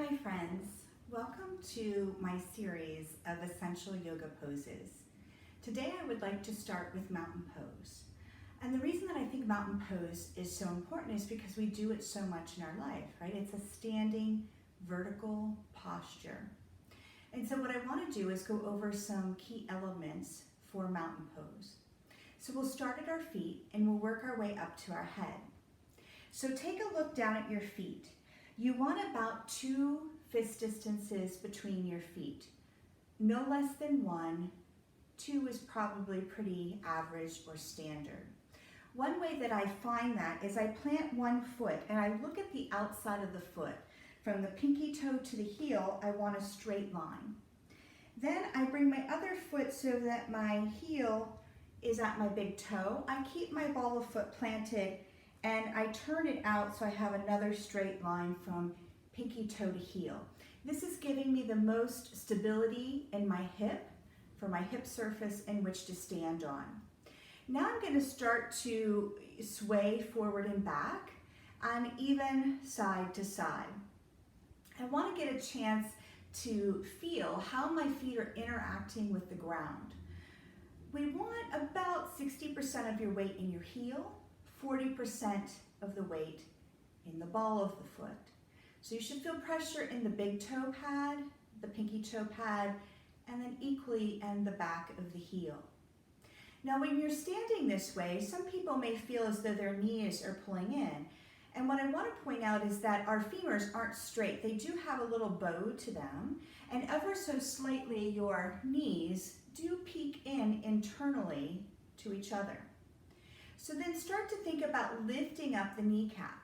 my friends. Welcome to my series of essential yoga poses. Today I would like to start with mountain pose. And the reason that I think mountain pose is so important is because we do it so much in our life, right? It's a standing vertical posture. And so what I want to do is go over some key elements for mountain pose. So we'll start at our feet and we'll work our way up to our head. So take a look down at your feet. You want about 2 fist distances between your feet. No less than 1. 2 is probably pretty average or standard. One way that I find that is I plant one foot and I look at the outside of the foot. From the pinky toe to the heel, I want a straight line. Then I bring my other foot so that my heel is at my big toe. I keep my ball of foot planted and I turn it out so I have another straight line from pinky toe to heel. This is giving me the most stability in my hip, for my hip surface in which to stand on. Now I'm going to start to sway forward and back and even side to side. I want to get a chance to feel how my feet are interacting with the ground. We want about 60% of your weight in your heel, 40% of the weight in the ball of the foot. So you should feel pressure in the big toe pad, the pinky toe pad, and then equally in the back of the heel. Now when you're standing this way, some people may feel as though their knees are pulling in. And what I want to point out is that our femurs aren't straight. They do have a little bow to them, and ever so slightly your knees do peek in internally to each other. So then start to think about lifting up the kneecap.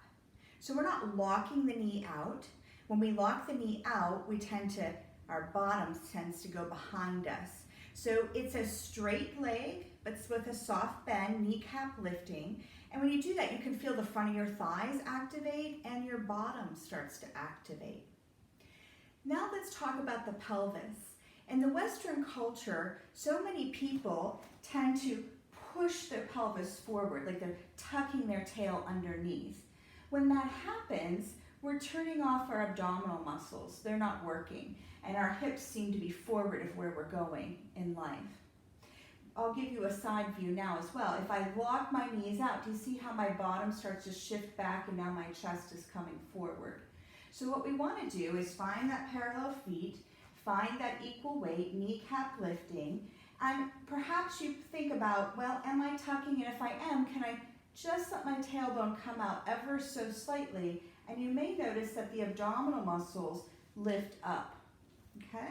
So we're not locking the knee out. When we lock the knee out, our bottom tends to go behind us. So it's a straight leg, but with a soft bend, kneecap lifting. And when you do that, you can feel the front of your thighs activate and your bottom starts to activate. Now let's talk about the pelvis. In the Western culture, so many people tend to push their pelvis forward, like they're tucking their tail underneath. When that happens, we're turning off our abdominal muscles. They're not working, and our hips seem to be forward of where we're going in life. I'll give you a side view now as well. If I lock my knees out, do you see how my bottom starts to shift back and now my chest is coming forward? So what we want to do is find that parallel feet, find that equal weight, kneecap lifting, and perhaps you think about, well, am I tucking? And if I am, can I just let my tailbone come out ever so slightly? And you may notice that the abdominal muscles lift up, okay?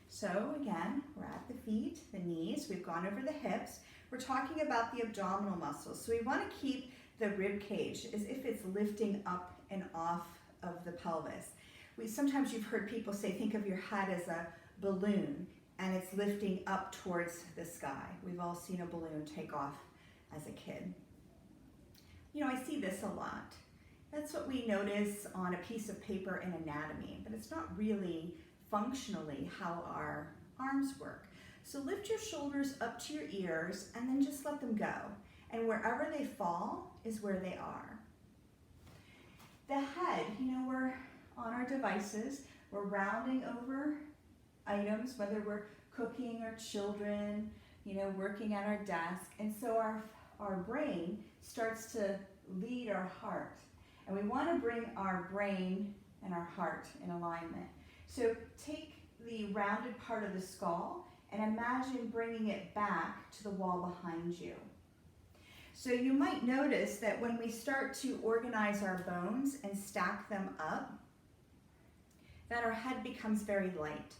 So again, we're at the feet, the knees, we've gone over the hips. We're talking about the abdominal muscles. So we want to keep the rib cage as if it's lifting up and off of the pelvis. Sometimes you've heard people say, think of your head as a balloon and it's lifting up towards the sky. We've all seen a balloon take off as a kid. You know, I see this a lot. That's what we notice on a piece of paper in anatomy, but it's not really functionally how our arms work. So lift your shoulders up to your ears and then just let them go. And wherever they fall is where they are. The head, you know, we're on our devices, we're rounding over items, whether we're cooking or children, you know, working at our desk. And so our brain starts to lead our heart. And we want to bring our brain and our heart in alignment. So take the rounded part of the skull and imagine bringing it back to the wall behind you. So you might notice that when we start to organize our bones and stack them up, that our head becomes very light.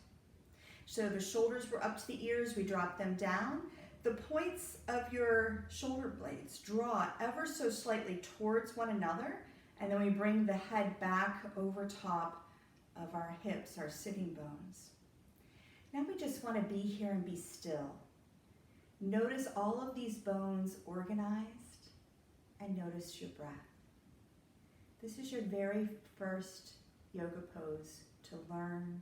So the shoulders were up to the ears, we drop them down. The points of your shoulder blades draw ever so slightly towards one another, and then we bring the head back over top of our hips, our sitting bones. Now we just want to be here and be still. Notice all of these bones organized and notice your breath. This is your very first yoga pose to learn